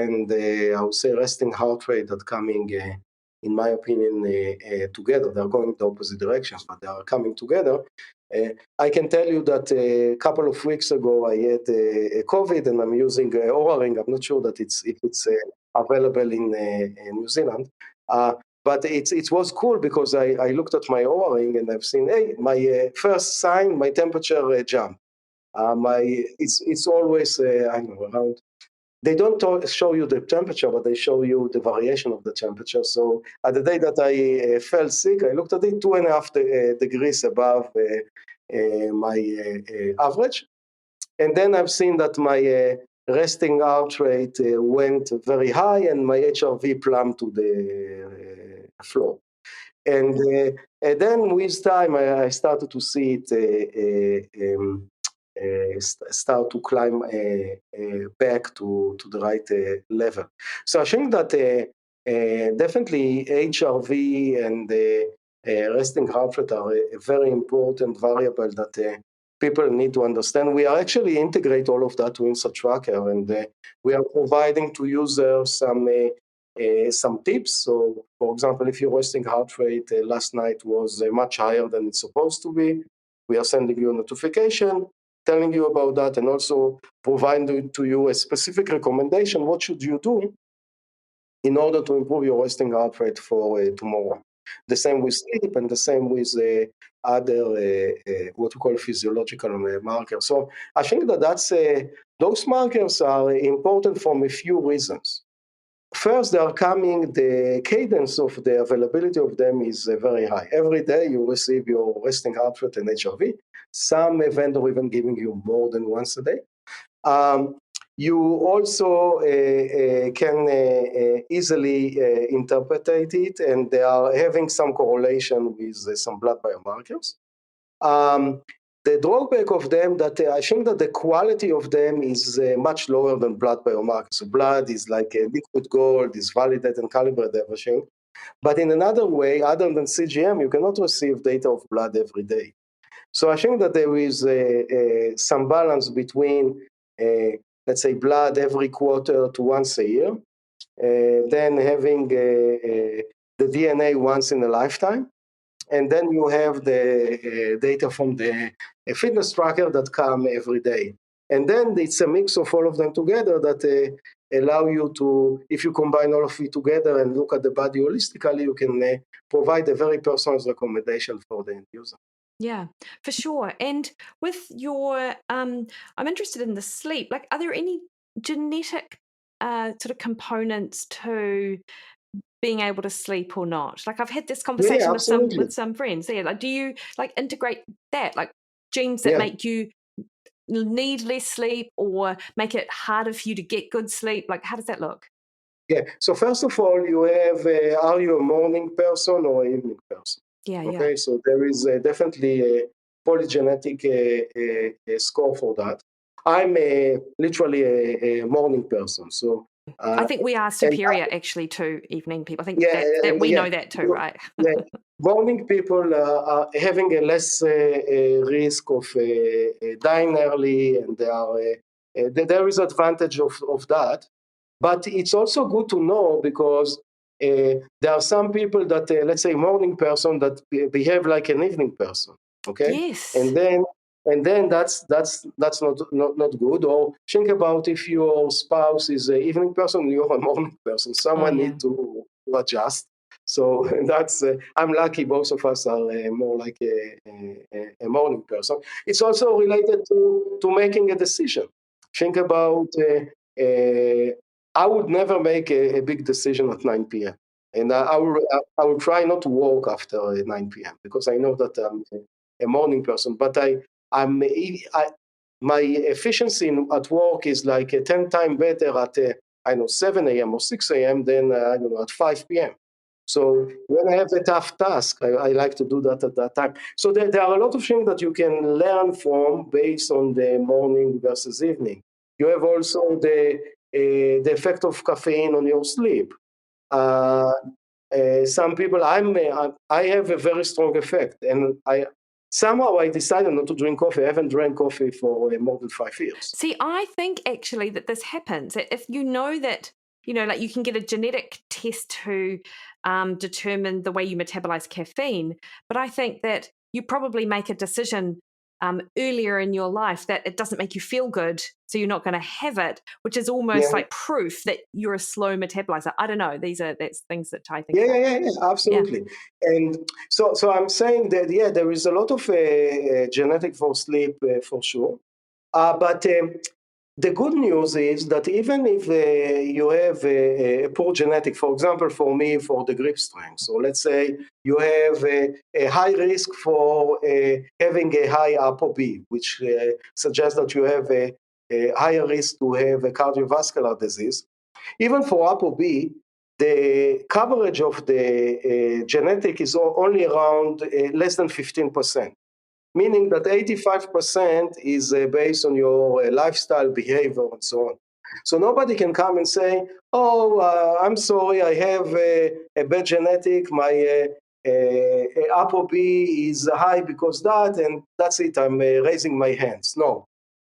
and I would say resting heart rate that coming, in my opinion, together, they're going in the opposite directions, but they are coming together. I can tell you that a couple of weeks ago I had a COVID, and I'm using Oura Ring. I'm not sure that if it's available in New Zealand. But it was cool because I looked at my Oura Ring and I've seen, hey, my first sign, my temperature jumped. It's always I don't know, around. They don't show you the temperature, but they show you the variation of the temperature. So at the day that I felt sick, I looked at it 2.5 degrees above my average. And then I've seen that my resting heart rate went very high and my HRV plumbed to the floor. And then with time, I started to see it start to climb back to the right level. So I think that definitely HRV and resting heart rate are a very important variable that people need to understand. We are actually integrate all of that to InsideTracker, and we are providing to users some tips. So, for example, if your resting heart rate last night was much higher than it's supposed to be, we are sending you a notification telling you about that, and also providing to you a specific recommendation. What should you do in order to improve your resting heart rate for tomorrow? The same with sleep, and the same with other what we call physiological markers. So I think that those markers are important from a few reasons. First, they are coming, the cadence of the availability of them is very high. Every day you receive your resting heart rate and HRV. Some vendor even giving you more than once a day. You also can easily interpret it, and they are having some correlation with some blood biomarkers. The drawback of them that I think that the quality of them is much lower than blood biomarkers. So blood is like a liquid gold, is validated and calibrated everything. But in another way, other than CGM, you cannot receive data of blood every day. So I think that there is some balance between, let's say, blood every quarter to once a year, then having the DNA once in a lifetime, and then you have the data from the fitness tracker that come every day. And then it's a mix of all of them together that allow you to, if you combine all of it together and look at the body holistically, you can provide a very personalized recommendation for the end user. Yeah, for sure. And with your, I'm interested in the sleep. Like, are there any genetic sort of components to being able to sleep or not? Like, I've had this conversation with some friends. Yeah, like, do you like integrate that, like genes that make you need less sleep or make it harder for you to get good sleep? Like, how does that look? Yeah. So first of all, you have, are you a morning person or an evening person? Yeah. Okay. Yeah. So there is definitely a polygenetic score for that. I'm literally a morning person. So I think we are superior actually to evening people. I think that we know that too, right? Yeah. Morning people are having a less risk of dying early, and there is advantage of that. But it's also good to know because there are some people that, let's say, morning person that behave like an evening person. Okay. Yes. And then that's not good. Or think about if your spouse is an evening person, you're a morning person. Someone need to adjust. So that's I'm lucky. Both of us are more like a morning person. It's also related to making a decision. Think about. I would never make a big decision at 9 p.m. And I will try not to work after 9 p.m. because I know that I'm a morning person. But my efficiency at work is like 10 times better at 7 a.m. or 6 a.m. than at 5 p.m. So when I have a tough task, I like to do that at that time. So there are a lot of things that you can learn from based on the morning versus evening. You have also the effect of caffeine on your sleep. Some people, I have a very strong effect, and somehow I decided not to drink coffee. I haven't drank coffee for more than 5 years. See, I think actually that this happens. If you know that, like you can get a genetic test to determine the way you metabolize caffeine, but I think that you probably make a decision earlier in your life that it doesn't make you feel good, so you're not going to have it, which is almost like proof that you're a slow metabolizer. I don't know. That's things that I think about. Yeah, absolutely. Yeah. And so I'm saying that, there is a lot of genetic for sleep for sure. But the good news is that even if you have a poor genetic, for example, for me, for the grip strength, so let's say you have a high risk for having a high ApoB, which suggests that you have a higher risk to have a cardiovascular disease. Even for ApoB, the coverage of the genetic is only around less than 15%. Meaning that 85% is based on your lifestyle, behavior, and so on. So nobody can come and say, I'm sorry, I have a bad genetic, my ApoB is high because that, and that's it, I'm raising my hands. No.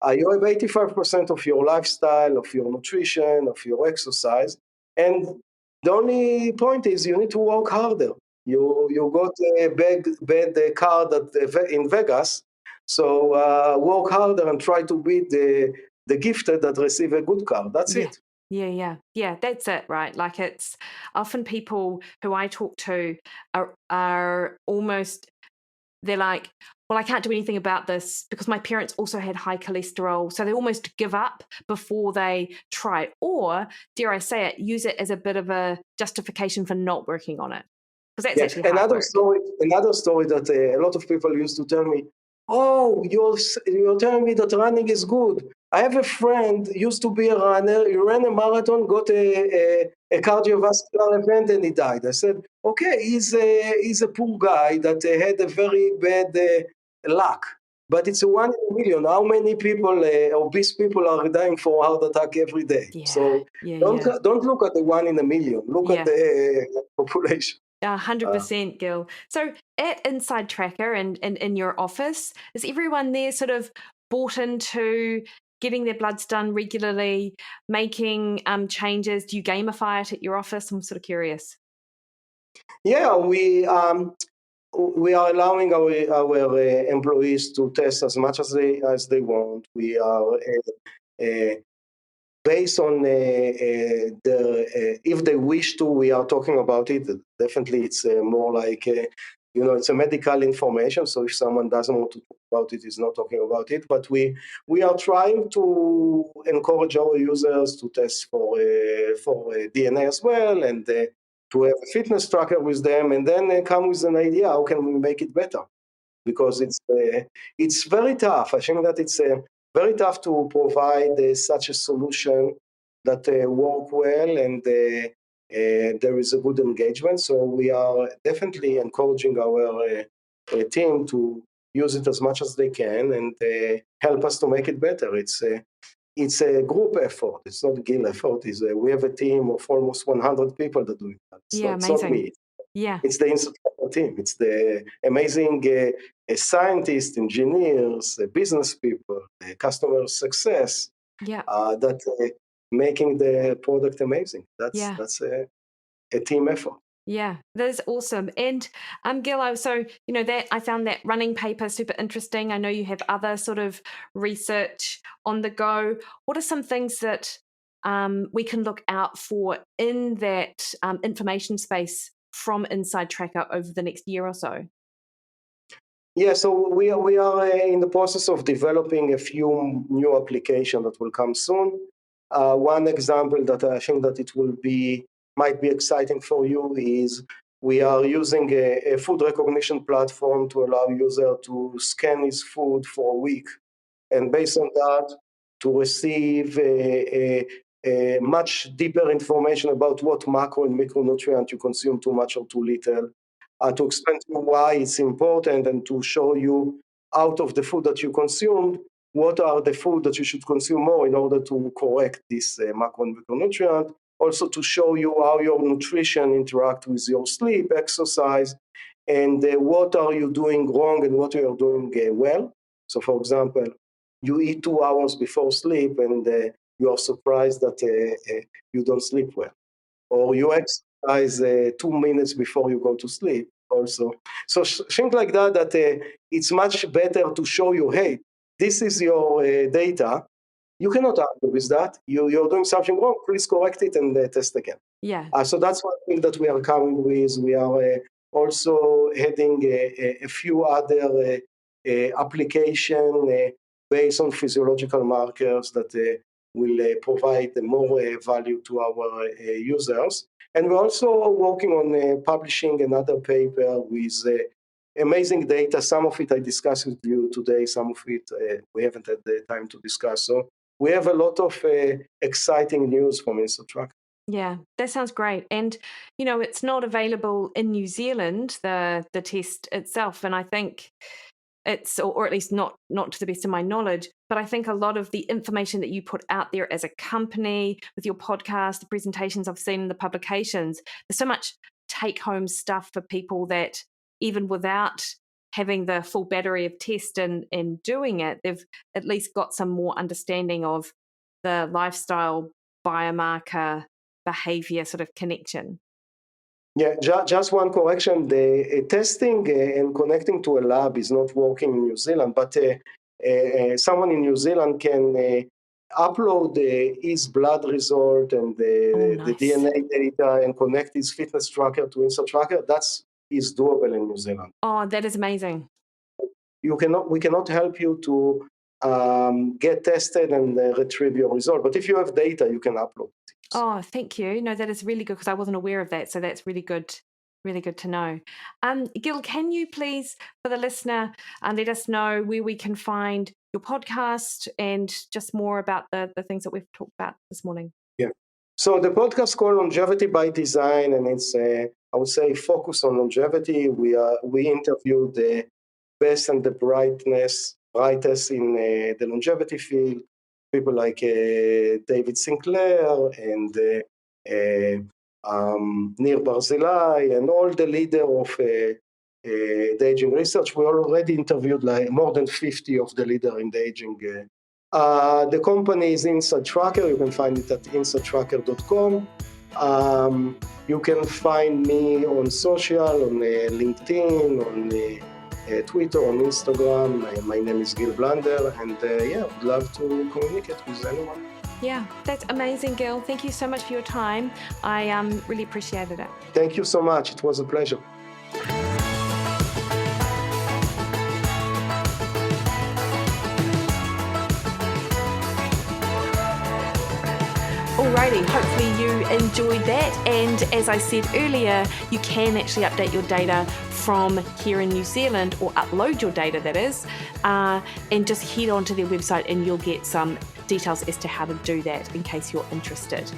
You have 85% of your lifestyle, of your nutrition, of your exercise, and the only point is you need to work harder. You got a bad card in Vegas, so work harder and try to beat the gifted that receive a good card. That's it. Yeah, that's it, right? Like, it's often people who I talk to are almost, they're like, well, I can't do anything about this because my parents also had high cholesterol. So they almost give up before they try, or dare I say it, use it as a bit of a justification for not working on it. Because that's actually hard work. Another story that a lot of people used to tell me, you're telling me that running is good. I have a friend, used to be a runner, he ran a marathon, got a cardiovascular event, and he died. I said, okay, he's a poor guy that had a very bad luck. But it's a 1 in a million. How many people, obese people, are dying for heart attack every day? So don't look at the 1 in a million. Look at the population. 100%, Gil. So at InsideTracker and in your office, is everyone there sort of bought into getting their bloods done regularly, making changes? Do you gamify it at your office? I'm sort of curious. Yeah, we are allowing our employees to test as much as they want. We are based on if they wish to, we are talking about it. Definitely, it's more like it's a medical information. So if someone doesn't want to talk about it, is not talking about it. But we are trying to encourage our users to test for DNA as well, and to have a fitness tracker with them, and then come with an idea how can we make it better, because it's very tough. I think that it's very tough to provide such a solution that work well and there is a good engagement. So we are definitely encouraging our team to use it as much as they can and help us to make it better. It's a group effort. It's not a Gil effort. We have a team of almost 100 people that do it. It's not me. It's the InsideTracker team. It's the amazing scientists, engineers, business people, customer success that making the product amazing. That's a team effort. Yeah, that is awesome. And Gil, that I found that running paper super interesting. I know you have other sort of research on the go. What are some things that we can look out for in that information space from InsideTracker over the next year or so? Yeah, so we are in the process of developing a few new applications that will come soon. One example that I think that it might be exciting for you is we are using a food recognition platform to allow user to scan his food for a week, and based on that, to receive a much deeper information about what macro and micronutrient you consume too much or too little, to explain to you why it's important, and to show you out of the food that you consumed, what are the food that you should consume more in order to correct this macro and micronutrient. Also to show you how your nutrition interact with your sleep, exercise, and what are you doing wrong and what you are doing well. So for example, you eat 2 hours before sleep and you are surprised that you don't sleep well. Or you exercise 2 minutes before you go to sleep also. So things like that it's much better to show you, hey, this is your data. You cannot argue with that. You're doing something wrong, please correct it and test again. So that's one thing that we are coming with. We are also heading a few other application based on physiological markers that will provide more value to our users. And we're also working on publishing another paper with amazing data. Some of it I discussed with you today, some of it we haven't had the time to discuss. So we have a lot of exciting news from InsideTracker. Yeah, that sounds great. And, it's not available in New Zealand, the test itself. And I think it's, or at least not to the best of my knowledge, but I think a lot of the information that you put out there as a company with your podcast, the presentations I've seen in the publications, there's so much take-home stuff for people that even without having the full battery of test and doing it, they've at least got some more understanding of the lifestyle, biomarker, behaviour sort of connection. Yeah, just one correction. The testing and connecting to a lab is not working in New Zealand, but someone in New Zealand can upload his blood result and the DNA data and connect his fitness tracker to InsideTracker. That is doable in New Zealand. Oh, that is amazing. We cannot help you to get tested and retrieve your result, but if you have data, you can upload it. Oh, thank you. No, that is really good because I wasn't aware of that. So that's really good to know. Gil, can you please, for the listener, let us know where we can find your podcast and just more about the things that we've talked about this morning? Yeah. So the podcast called Longevity by Design, and it's, I would say, focus on longevity. We interviewed the best and the brightness brightest in the longevity field, people like David Sinclair and Nir Barzilai, and all the leader of the aging research. We already interviewed like more than 50 of the leader in the aging. The company is InsideTracker. You can find it at InsideTracker.com. You can find me on social, on LinkedIn, on Twitter, on Instagram. My name is Gil Blander, and I'd love to communicate with anyone. Yeah, that's amazing, Gil. Thank you so much for your time. I really appreciated it. Thank you so much. It was a pleasure. Alrighty, hopefully you enjoyed that. And as I said earlier, you can actually update your data from here in New Zealand, or upload your data, that is, and just head on to their website and you'll get some details as to how to do that in case you're interested.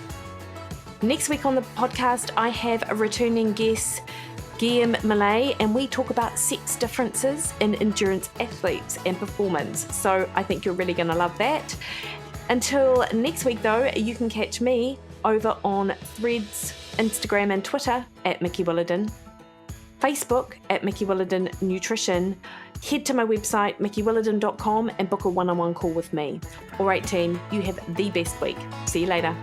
Next week on the podcast, I have a returning guest, Guillaume Mallet, and we talk about sex differences in endurance athletes and performance. So I think you're really going to love that. Until next week, though, you can catch me over on Threads, Instagram and Twitter at Mikki Williden, Facebook at Mikki Williden Nutrition. Head to my website, mikiwilliden.com, and book a one-on-one call with me. All right, team, you have the best week. See you later.